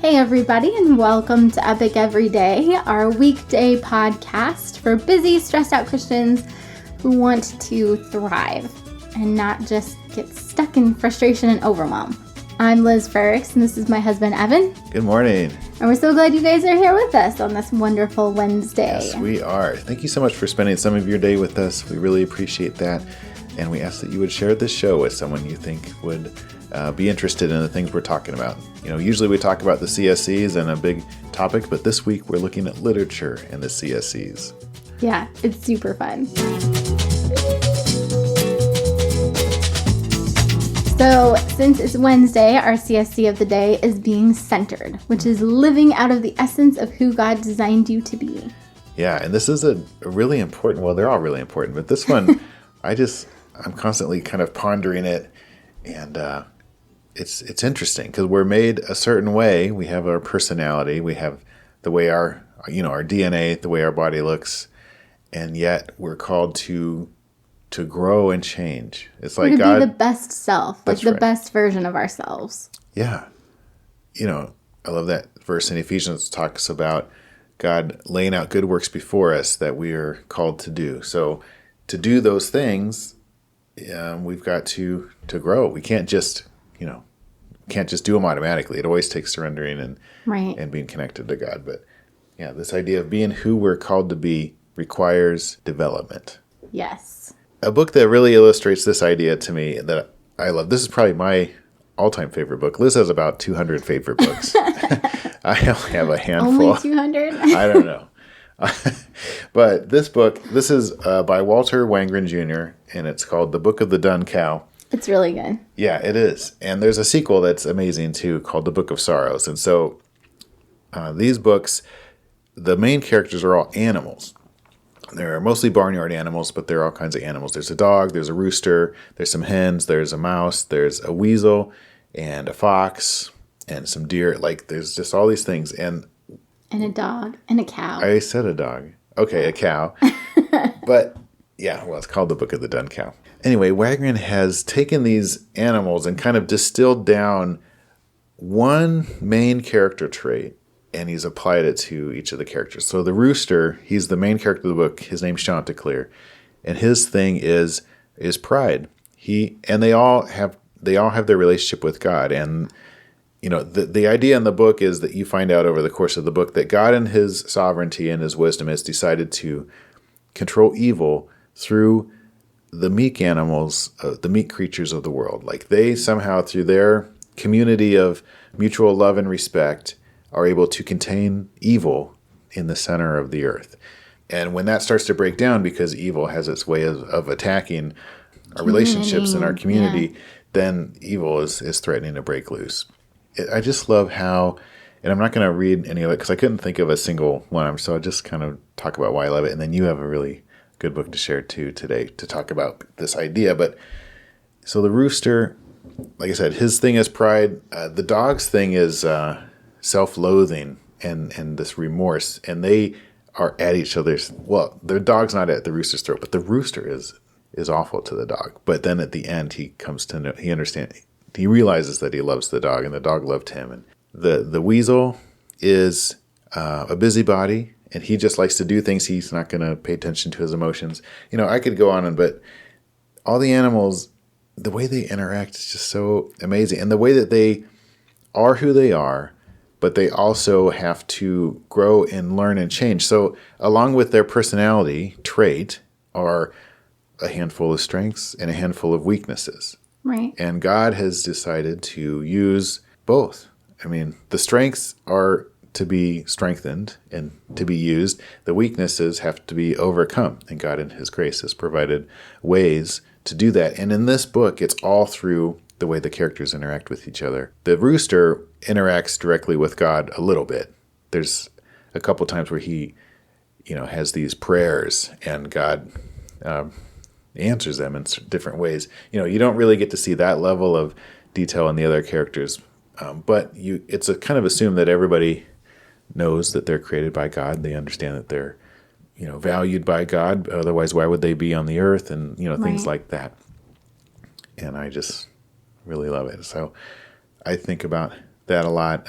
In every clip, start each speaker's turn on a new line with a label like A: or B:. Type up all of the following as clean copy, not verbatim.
A: Hey everybody, and welcome to Epic Every Day, our weekday podcast for busy, stressed out Christians who want to thrive and not just get stuck in frustration and overwhelm. I'm Liz Ferricks, and this is my husband, Evan.
B: Good morning.
A: And we're so glad you guys are here with us on this wonderful Wednesday.
B: Yes, we are. Thank you so much for spending some of your day with us. We really appreciate that. And we ask that you would share this show with someone you think would be interested in the things we're talking about. You know, usually we talk about the CSCs and a big topic, but this week we're looking at literature and the CSCs.
A: Yeah, it's super fun. So, since it's Wednesday, our CSC of the day is being centered, which is living out of the essence of who God designed you to be.
B: Yeah, and this is a really important, well, they're all really important, but this one, I'm constantly kind of pondering it, and it's interesting because we're made a certain way. We have our personality, we have the way our DNA, the way our body looks, and yet we're called to grow and change. It's like God,
A: be the best self, like the best version of ourselves.
B: Yeah. You know, I love that verse in Ephesians talks about God laying out good works before us that we are called to do. So to do those things, we've got to grow. We can't just do them automatically. It always takes surrendering and being connected to God. But yeah, this idea of being who we're called to be requires development.
A: Yes.
B: A book that really illustrates this idea to me that I love. This is probably my all-time favorite book. Liz has about 200 favorite books. I only have a handful.
A: Only 200?
B: I don't know. But this is by Walter Wangerin Jr., and it's called The Book of the Dun Cow.
A: It's really good.
B: Yeah, it is. And there's a sequel that's amazing, too, called The Book of Sorrows. And so these books, the main characters are all animals. They're mostly barnyard animals, but there are all kinds of animals. There's a dog, there's a rooster, there's some hens, there's a mouse, there's a weasel, and a fox, and some deer. Like, there's just all these things. And
A: a dog, and a cow.
B: I said a dog. Okay, a cow. But, yeah, well, it's called The Book of the Dun Cow. Anyway, Wangerin has taken these animals and kind of distilled down one main character trait, and he's applied it to each of the characters. So the rooster, he's the main character of the book. His name's Chanticleer, and his thing is pride. They all have their relationship with God, and you know the idea in the book is that you find out over the course of the book that God, in His sovereignty and His wisdom, has decided to control evil through the meek animals, the meek creatures of the world. Like they somehow, through their community of mutual love and respect, are able to contain evil in the center of the earth. And when that starts to break down, because evil has its way of attacking our relationships in our community, then evil is threatening to break loose. I just love how, and I'm not going to read any of it because I couldn't think of a single one, so I'll just kind of talk about why I love it. And then you have a really good book to share too today to talk about this idea. But so the rooster, like I said, his thing is pride. The dog's thing is self-loathing and this remorse, and they are at each other's. Well, the dog's not at the rooster's throat, but the rooster is awful to the dog. But then at the end, he comes to know, he realizes that he loves the dog, and the dog loved him. And the weasel is a busybody, and he just likes to do things. He's not going to pay attention to his emotions. You know, I could go on, but all the animals, the way they interact is just so amazing, and the way that they are who they are, but they also have to grow and learn and change. So along with their personality trait are a handful of strengths and a handful of weaknesses.
A: Right.
B: And God has decided to use both. I mean, the strengths are to be strengthened and to be used. The weaknesses have to be overcome. And God in His grace has provided ways to do that. And in this book, it's all through the way the characters interact with each other. The rooster interacts directly with God a little bit. There's a couple times where he, has these prayers, and God answers them in different ways. You don't really get to see that level of detail in the other characters, but it's a kind of assumed that everybody knows that they're created by God. They understand that they're, valued by God. Otherwise, why would they be on the earth? And things like that. And I just really love it. So I think about that a lot.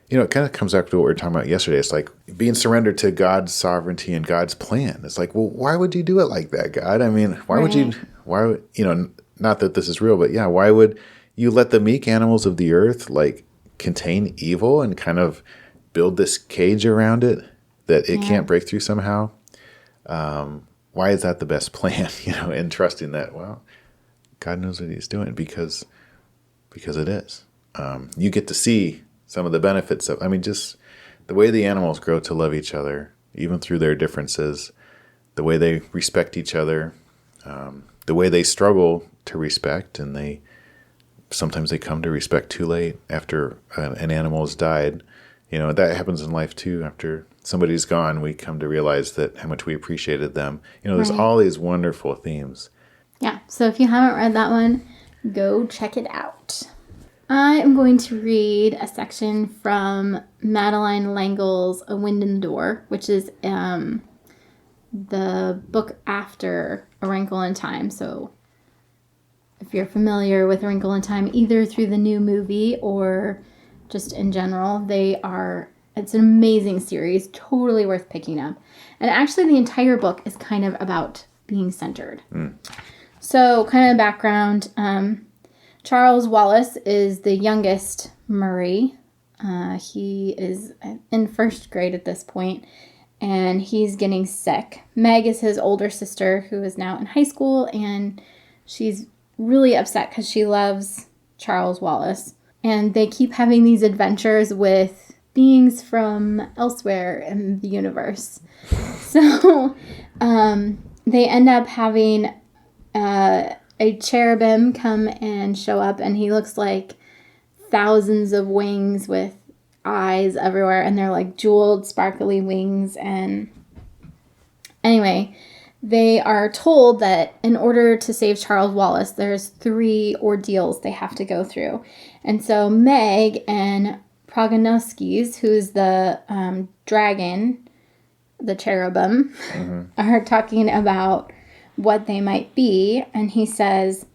B: it kind of comes back to what we were talking about yesterday. It's like being surrendered to God's sovereignty and God's plan. It's like, well, why would you do it like that, God? I mean, why would you, not that this is real, but yeah, why would you let the meek animals of the earth like contain evil and kind of build this cage around it that it can't break through somehow? Why is that the best plan? And trusting that, well, God knows what he's doing because it is. You get to see some of the benefits of, just the way the animals grow to love each other, even through their differences, the way they respect each other, the way they struggle to respect, and sometimes they come to respect too late after an animal has died. That happens in life too. After somebody's gone, we come to realize that how much we appreciated them. There's all these wonderful themes.
A: Yeah, so if you haven't read that one, go check it out. I am going to read a section from Madeleine L'Engle's A Wind in the Door, which is the book after A Wrinkle in Time. So if you're familiar with A Wrinkle in Time, either through the new movie or just in general, it's an amazing series, totally worth picking up. And actually the entire book is kind of about being centered. So kind of background, Charles Wallace is the youngest Murray. He is in first grade at this point, and he's getting sick. Meg is his older sister, who is now in high school, and she's really upset because she loves Charles Wallace. And they keep having these adventures with beings from elsewhere in the universe. So they end up having a cherubim come and show up, and he looks like thousands of wings with eyes everywhere, and they're like jeweled, sparkly wings. And anyway, they are told that in order to save Charles Wallace, there's 3 ordeals they have to go through. And so Meg and Prognoskis, who's the dragon, the cherubim, are talking about what they might be. And he says,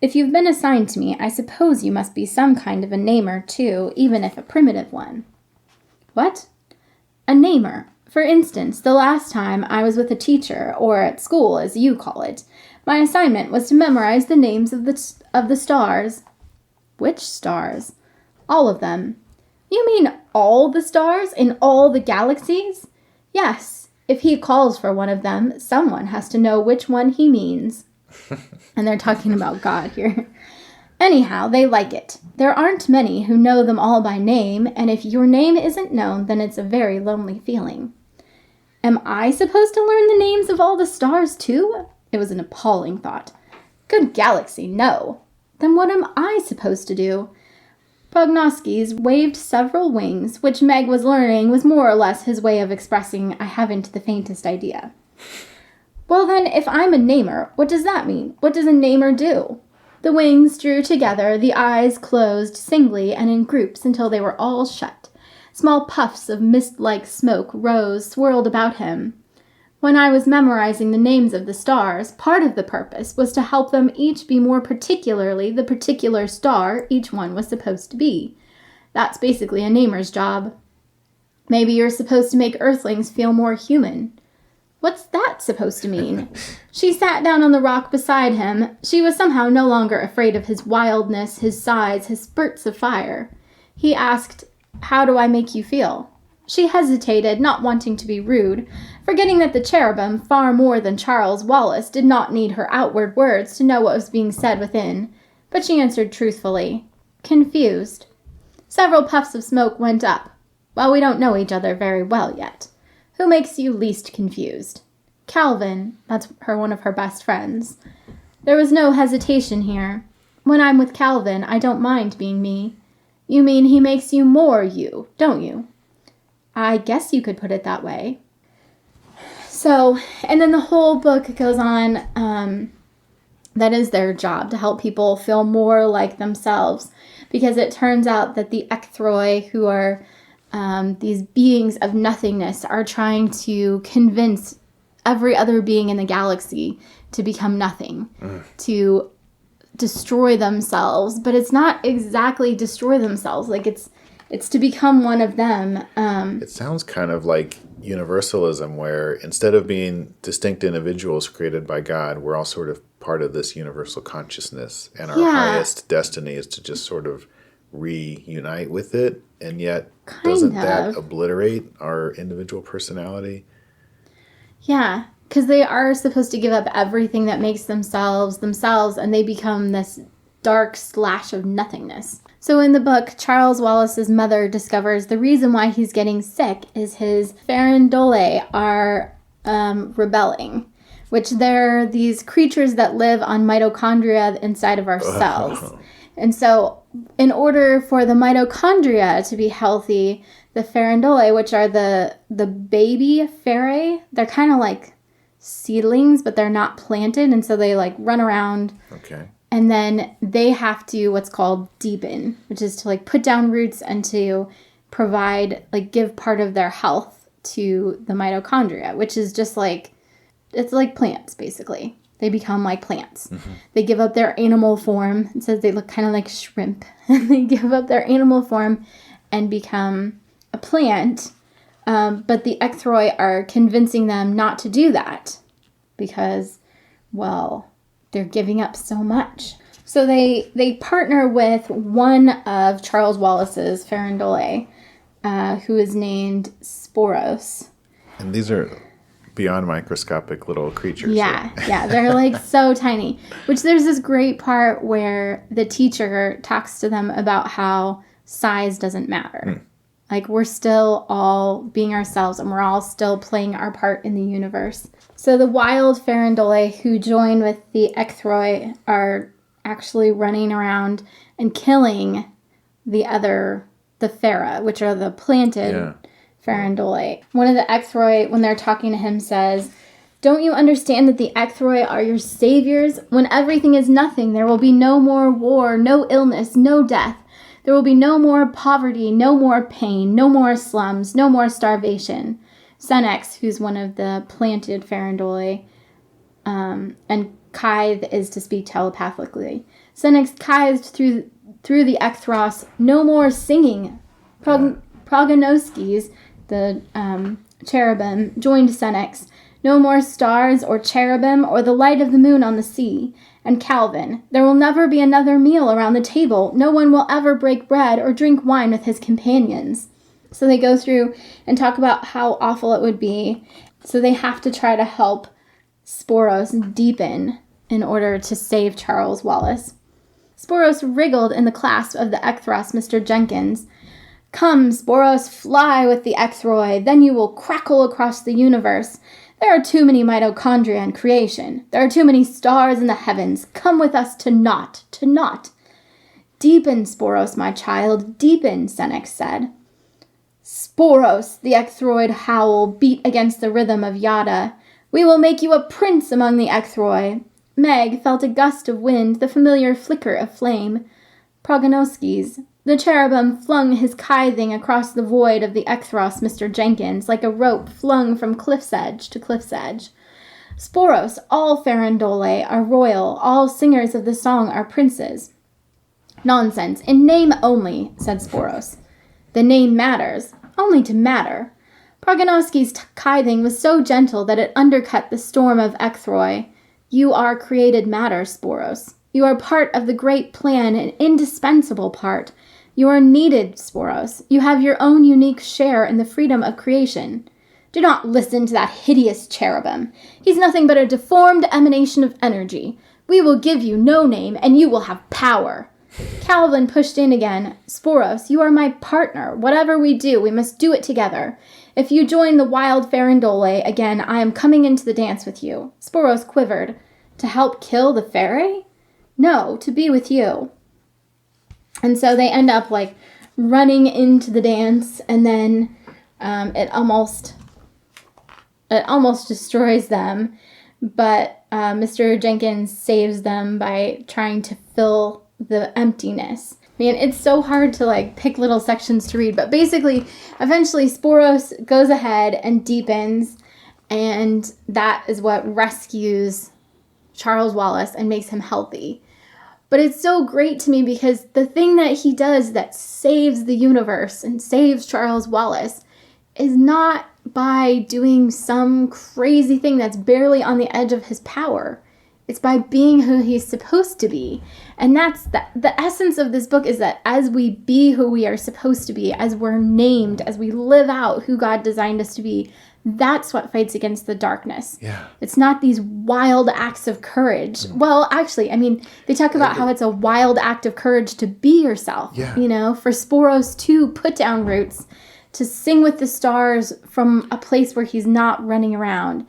A: "If you've been assigned to me, I suppose you must be some kind of a namer too, even if a primitive one." "What?" "A namer. For instance, the last time I was with a teacher, or at school as you call it, my assignment was to memorize the names of the stars." "Which stars?" "All of them." "You mean all the stars in all the galaxies?" "Yes. If he calls for one of them, someone has to know which one he means." And they're talking about God here. "Anyhow, they like it. There aren't many who know them all by name, and if your name isn't known, then it's a very lonely feeling." "Am I supposed to learn the names of all the stars, too?" It was an appalling thought. "Good galaxy, no." "Then what am I supposed to do?" Prognoskis waved several wings, which Meg was learning was more or less his way of expressing, "I haven't the faintest idea." "Well then, if I'm a namer, what does that mean? What does a namer do?" The wings drew together, the eyes closed singly and in groups until they were all shut. Small puffs of mist-like smoke rose, swirled about him. "When I was memorizing the names of the stars, part of the purpose was to help them each be more particularly the particular star each one was supposed to be. That's basically a namer's job. Maybe you're supposed to make earthlings feel more human." "What's that supposed to mean?" She sat down on the rock beside him. She was somehow no longer afraid of his wildness, his sighs, his spurts of fire. He asked, "How do I make you feel?" She hesitated, not wanting to be rude, forgetting that the cherubim, far more than Charles Wallace, did not need her outward words to know what was being said within. But she answered truthfully, "Confused." Several puffs of smoke went up. "Well, we don't know each other very well yet. Who makes you least confused?" "Calvin." That's one of her best friends. There was no hesitation here. "When I'm with Calvin, I don't mind being me." "You mean he makes you more you, don't you?" "I guess you could put it that way." So, and then the whole book goes on, that is their job, to help people feel more like themselves, because it turns out that the Ekthroi, who are these beings of nothingness, are trying to convince every other being in the galaxy to become nothing, to destroy themselves. But it's not exactly destroy themselves. Like, it's It's to become one of them.
B: It sounds kind of like universalism, where instead of being distinct individuals created by God, we're all sort of part of this universal consciousness, and our highest destiny is to just sort of reunite with it. And yet, doesn't that obliterate our individual personality?
A: Yeah, because they are supposed to give up everything that makes themselves, and they become this dark slash of nothingness. So in the book, Charles Wallace's mother discovers the reason why he's getting sick is his farandole are rebelling, which they're these creatures that live on mitochondria inside of our cells. And so in order for the mitochondria to be healthy, the farandole, which are the baby ferae, they're kind of like seedlings, but they're not planted, and so they like run around.
B: Okay.
A: And then they have to what's called deepen, which is to like put down roots and to provide, like give part of their health to the mitochondria, which is just like, it's like plants basically. They become like plants. Mm-hmm. They give up their animal form. It says they look kind of like shrimp. And they give up their animal form and become a plant. But the ecthroi are convincing them not to do that because, well, they're giving up so much. So they partner with one of Charles Wallace's farandole, who is named Spacious.
B: And these are beyond microscopic little creatures.
A: Yeah, right? Yeah, they're like so tiny. Which there's this great part where the teacher talks to them about how size doesn't matter. Like we're still all being ourselves and we're all still playing our part in the universe. So the wild farandole who join with the ecthroi are actually running around and killing the fera, which are the planted farandole. One of the ecthroi, when they're talking to him, says, "Don't you understand that the ecthroi are your saviors? When everything is nothing, there will be no more war, no illness, no death. There will be no more poverty, no more pain, no more slums, no more starvation." Senex, who's one of the planted farandole, and Kythe is to speak telepathically. Senex kythed through the ekthros, "No more singing." Prognoskes, the cherubim, joined Senex. "No more stars or cherubim or the light of the moon on the sea." And Calvin, "There will never be another meal around the table. No one will ever break bread or drink wine with his companions." So they go through and talk about how awful it would be. So they have to try to help Spacious deepen in order to save Charles Wallace. Spacious wriggled in the clasp of the ecthros, Mr. Jenkins. "Come, Spacious, fly with the ecthroi, then you will crackle across the universe. There are too many mitochondria in creation. There are too many stars in the heavens. Come with us to naught, to naught." "Deepen, Spacious, my child, deepen," Senex said. "Spacious," the ecthroid howl beat against the rhythm of yada. "We will make you a prince among the ecthroi." Meg felt a gust of wind, the familiar flicker of flame. Prognoskes. The cherubim flung his kything across the void of the ecthros, Mr. Jenkins, like a rope flung from cliff's edge to cliff's edge. "Spacious, all farandole are royal, all singers of the song are princes." "Nonsense, in name only," said Spacious. "The name matters, only to matter." Prognoski's kything was so gentle that it undercut the storm of ecthroi. "You are created matter, Spacious. You are part of the great plan, an indispensable part. You are needed, Spacious. You have your own unique share in the freedom of creation." "Do not listen to that hideous cherubim. He's nothing but a deformed emanation of energy. We will give you no name, and you will have power." Calvin pushed in again. "Spacious, you are my partner. Whatever we do, we must do it together. If you join the wild farandole again, I am coming into the dance with you." Spacious quivered. "To help kill the ferae?" "No, to be with you." And so they end up like running into the dance, and then it almost destroys them. But Mr. Jenkins saves them by trying to fill the emptiness. Man, it's so hard to like pick little sections to read, but basically, eventually Spacious goes ahead and deepens, and that is what rescues Charles Wallace and makes him healthy. But it's so great to me because the thing that he does that saves the universe and saves Charles Wallace is not by doing some crazy thing that's barely on the edge of his power. It's by being who he's supposed to be. And that's the essence of this book, is that as we be who we are supposed to be, as we're named, as we live out who God designed us to be, that's what fights against the darkness.
B: Yeah.
A: It's not these wild acts of courage. Well, actually, I mean, they talk about how it's a wild act of courage to be yourself.
B: Yeah.
A: You know, for Sporos to put down roots, to sing with the stars from a place where he's not running around.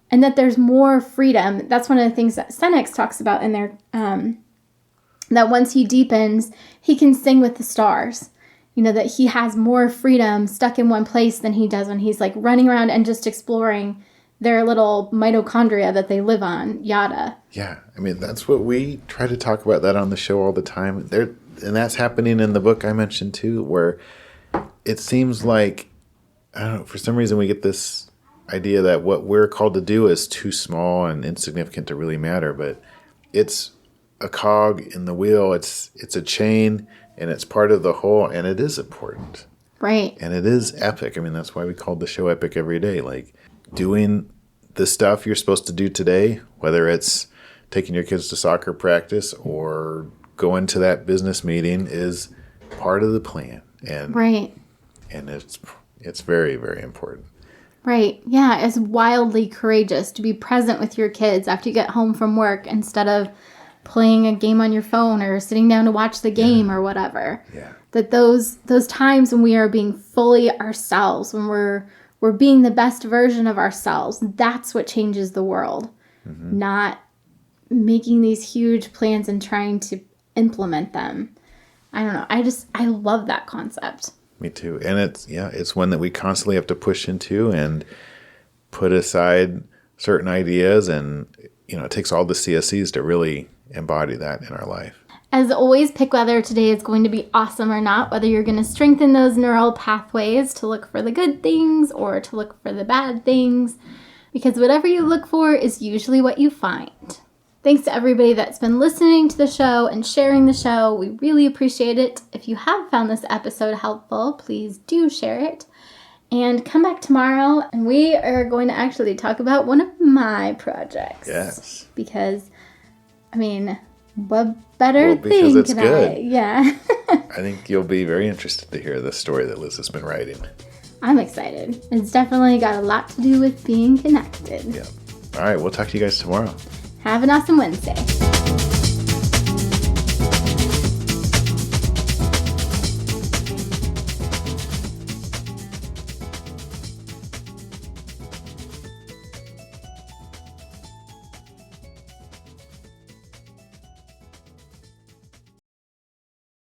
A: And that there's more freedom. That's one of the things that Senex talks about in there, that once he deepens, he can sing with the stars. You know, that he has more freedom stuck in one place than he does when he's like running around and just exploring their little mitochondria that they live on, yada.
B: Yeah, I mean, that's what we try to talk about that on the show all the time. And that's happening in the book I mentioned too, where it seems like, I don't know, for some reason we get this idea that what we're called to do is too small and insignificant to really matter, but it's a cog in the wheel. It's a chain, and it's part of the whole, and it is important.
A: Right.
B: And it is epic. I mean, that's why we call the show Epic Every Day. Like, doing the stuff you're supposed to do today, whether it's taking your kids to soccer practice or going to that business meeting, is part of the plan. And
A: right.
B: And it's very, very important.
A: Right. Yeah, it's wildly courageous to be present with your kids after you get home from work instead of playing a game on your phone or sitting down to watch the game or whatever.
B: Yeah.
A: That those times when we are being fully ourselves, when we're being the best version of ourselves, that's what changes the world. Mm-hmm. Not making these huge plans and trying to implement them. I don't know. I love that concept.
B: Me too. And it's one that we constantly have to push into and put aside certain ideas. And, it takes all the CSCs to really embody that in our life.
A: As always, pick whether today is going to be awesome or not, whether you're going to strengthen those neural pathways to look for the good things or to look for the bad things, because whatever you look for is usually what you find. Thanks to everybody that's been listening to the show and sharing the show. We really appreciate it. If you have found this episode helpful, please do share it. And come back tomorrow, and we are going to actually talk about one of my projects.
B: Yes.
A: Because, what better thing
B: it's
A: could
B: good.
A: Yeah.
B: I think you'll be very interested to hear the story that Liz has been writing.
A: I'm excited. It's definitely got a lot to do with being connected.
B: Yeah. All right, we'll talk to you guys tomorrow.
A: Have an awesome Wednesday.